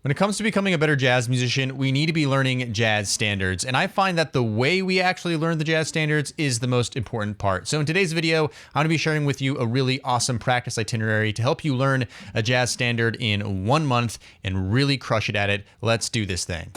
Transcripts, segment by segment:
When it comes to becoming a better jazz musician, we need to be learning jazz standards. And I find that the way we actually learn the jazz standards is the most important part. So in today's video, I'm going to be sharing with you a really awesome practice itinerary to help you learn a jazz standard in 1 month and really crush it at it. Let's do this thing.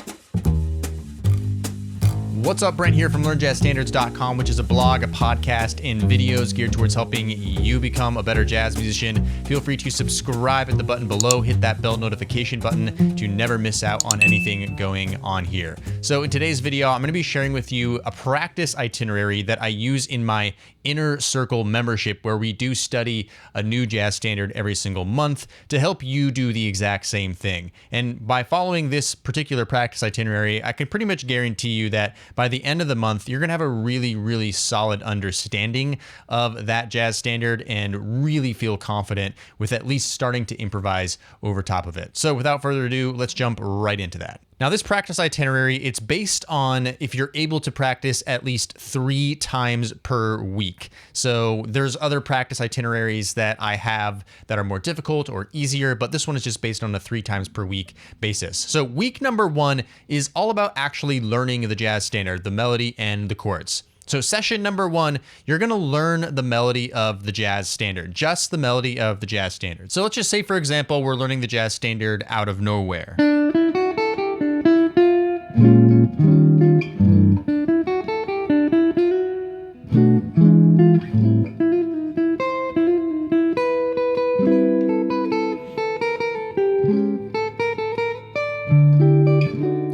What's up, Brent here from LearnJazzStandards.com, which is a blog, a podcast, and videos geared towards helping you become a better jazz musician. Feel free to subscribe at the button below, hit that bell notification button to never miss out on anything going on here. So in today's video, I'm going to be sharing with you a practice itinerary that I use in my Inner Circle membership, where we do study a new jazz standard every single month to help you do the exact same thing. And by following this particular practice itinerary, I can pretty much guarantee you that by the end of the month, you're going to have a really solid understanding of that jazz standard and really feel confident with at least starting to improvise over top of it. So without further ado, let's jump right into that. Now, this practice itinerary, it's based on if you're able to practice at least 3 times per week. So there's other practice itineraries that I have that are more difficult or easier, but this one is just based on a 3 times per week basis. So week number 1 is all about actually learning the jazz standard, the melody and the chords. So session number 1, you're going to learn the melody of the jazz standard, just the melody of the jazz standard. So let's just say, for example, we're learning the jazz standard Out of Nowhere.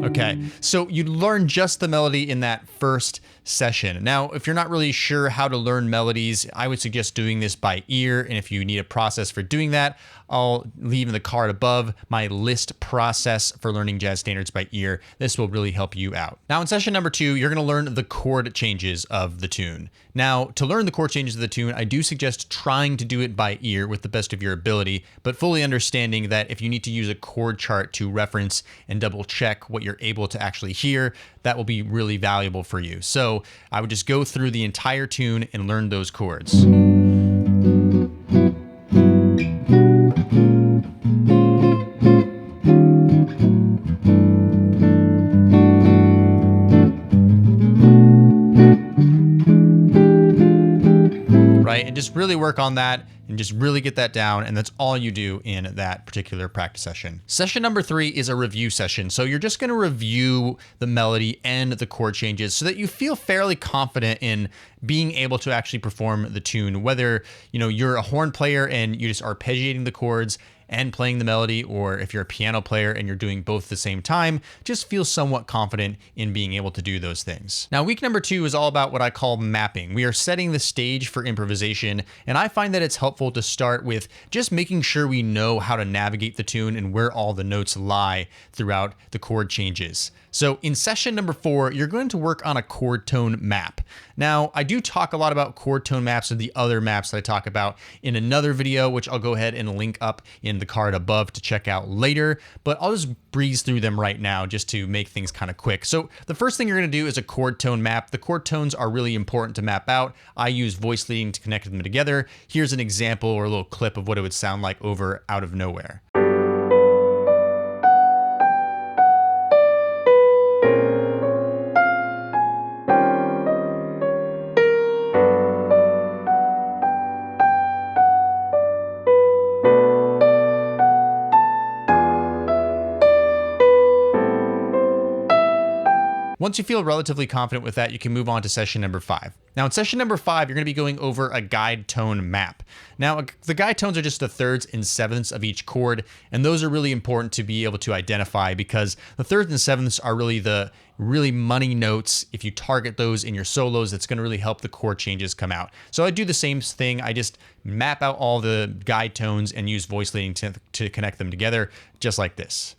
Okay, so you learn just the melody in that first session. Now, if you're not really sure how to learn melodies, I would suggest doing this by ear. And if you need a process for doing that, I'll leave in the card above my list process for learning jazz standards by ear. This will really help you out. Now, in session number 2, you're going to learn the chord changes of the tune. Now, to learn the chord changes of the tune, I do suggest trying to do it by ear with the best of your ability, but fully understanding that if you need to use a chord chart to reference and double check what you're able to actually hear, that will be really valuable for you. So I would just go through the entire tune and learn those chords. Right? And just really work on that and just really get that down. And that's all you do in that particular practice session. Session number 3 is a review session. So you're just going to review the melody and the chord changes so that you feel fairly confident in being able to actually perform the tune, whether you're a horn player and you just arpeggiating the chords and playing the melody, or if you're a piano player and you're doing both at the same time, just feel somewhat confident in being able to do those things. Now, week number 2 is all about what I call mapping. We are setting the stage for improvisation, and I find that it's helpful to start with just making sure we know how to navigate the tune and where all the notes lie throughout the chord changes. So in session number 4, you're going to work on a chord tone map. Now, I do talk a lot about chord tone maps and the other maps that I talk about in another video, which I'll go ahead and link up in the card above to check out later, but I'll just breeze through them right now just to make things kind of quick. So the first thing you're going to do is a chord tone map. The chord tones are really important to map out. I use voice leading to connect them together. Here's an example or a little clip of what it would sound like over Out of Nowhere. Once you feel relatively confident with that, you can move on to session number 5. Now, in session number 5, you're going to be going over a guide tone map. Now, the guide tones are just the thirds and sevenths of each chord, and those are really important to be able to identify because the thirds and sevenths are really the money notes. If you target those in your solos, it's going to really help the chord changes come out. So I do the same thing. I just map out all the guide tones and use voice leading to connect them together, just like this.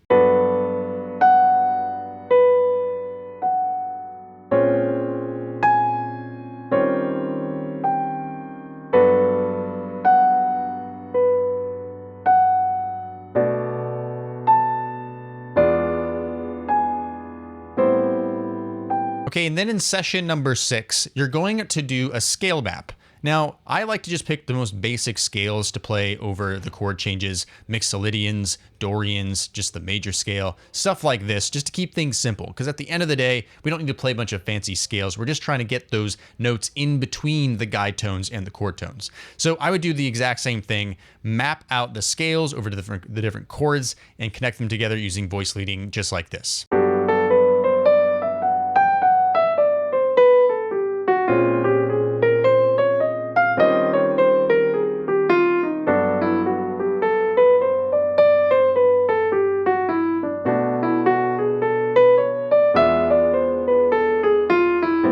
Okay, and then in session number 6, you're going to do a scale map. Now, I like to just pick the most basic scales to play over the chord changes, Mixolydians, Dorians, just the major scale, stuff like this, just to keep things simple. Because at the end of the day, we don't need to play a bunch of fancy scales. We're just trying to get those notes in between the guide tones and the chord tones. So I would do the exact same thing, map out the scales over to the different chords and connect them together using voice leading just like this.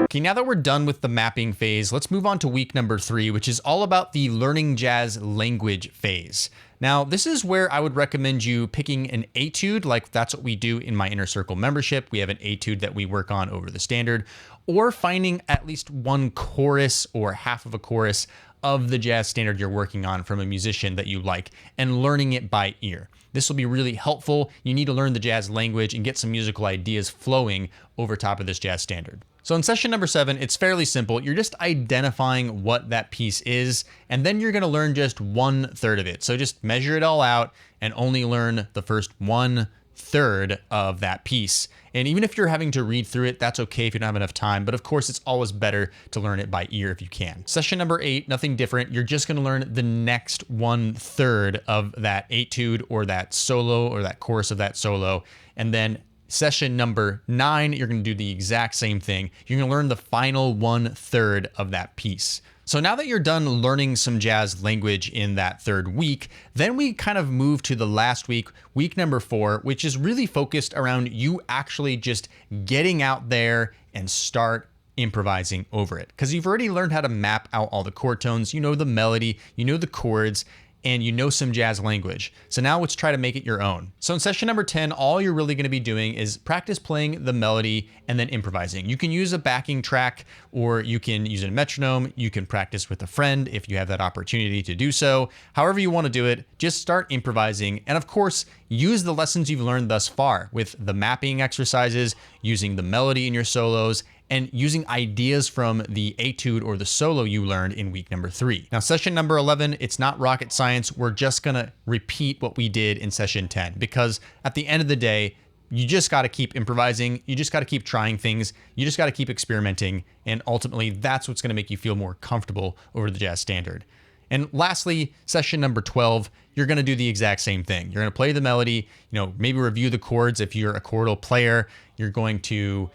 Okay, now that we're done with the mapping phase, let's move on to week number 3, which is all about the learning jazz language phase. Now, this is where I would recommend you picking an etude, like that's what we do in my Inner Circle membership. We have an etude that we work on over the standard, or finding at least one chorus or half of a chorus of the jazz standard you're working on from a musician that you like and learning it by ear. This will be really helpful. You need to learn the jazz language and get some musical ideas flowing over top of this jazz standard. So in session number 7, it's fairly simple. You're just identifying what that piece is, and then you're gonna learn just 1/3 of it. So just measure it all out and only learn the first 1/3 of that piece. And even if you're having to read through it, that's okay if you don't have enough time, but of course it's always better to learn it by ear if you can. Session number 8, nothing different. You're just gonna learn the next 1/3 of that etude or that solo or that chorus of that solo. And then session number 9, you're gonna do the exact same thing. You're gonna learn the final 1/3 of that piece. So now that you're done learning some jazz language in that 3rd week, then we kind of move to the last week, week number 4, which is really focused around you actually just getting out there and start improvising over it. Because you've already learned how to map out all the chord tones, you know the melody, you know the chords, and you know some jazz language. So now let's try to make it your own. So in session number 10, all you're really gonna be doing is practice playing the melody and then improvising. You can use a backing track or you can use a metronome. You can practice with a friend if you have that opportunity to do so. However you wanna do it, just start improvising. And of course, use the lessons you've learned thus far with the mapping exercises, using the melody in your solos, and using ideas from the etude or the solo you learned in week number 3. Now, session number 11, it's not rocket science. We're just gonna repeat what we did in session 10, because at the end of the day, you just gotta keep improvising. You just gotta keep trying things. You just gotta keep experimenting. And ultimately, that's what's gonna make you feel more comfortable over the jazz standard. And lastly, session number 12, you're gonna do the exact same thing. You're gonna play the melody, maybe review the chords if you're a chordal player. You're going to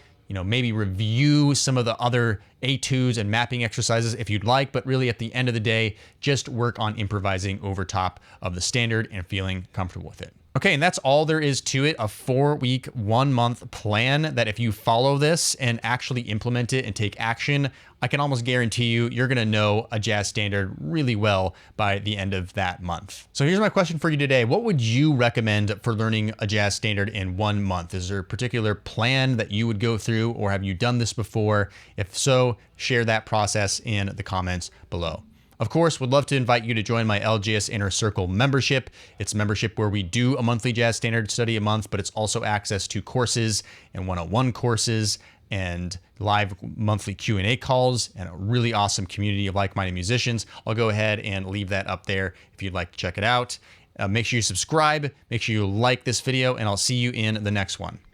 maybe review some of the other etudes and mapping exercises if you'd like, but really at the end of the day, just work on improvising over top of the standard and feeling comfortable with it. Okay, and that's all there is to it, a 4-week, 1-month plan that if you follow this and actually implement it and take action, I can almost guarantee you're gonna know a jazz standard really well by the end of that month. So here's my question for you today. What would you recommend for learning a jazz standard in 1 month? Is there a particular plan that you would go through, or have you done this before? If so, share that process in the comments below. Of course, would love to invite you to join my LJS Inner Circle membership. It's a membership where we do a monthly jazz standard study a month, but it's also access to courses and one-on-one courses and live monthly Q&A calls and a really awesome community of like-minded musicians. I'll go ahead and leave that up there if you'd like to check it out. Make sure you subscribe, make sure you like this video, and I'll see you in the next one.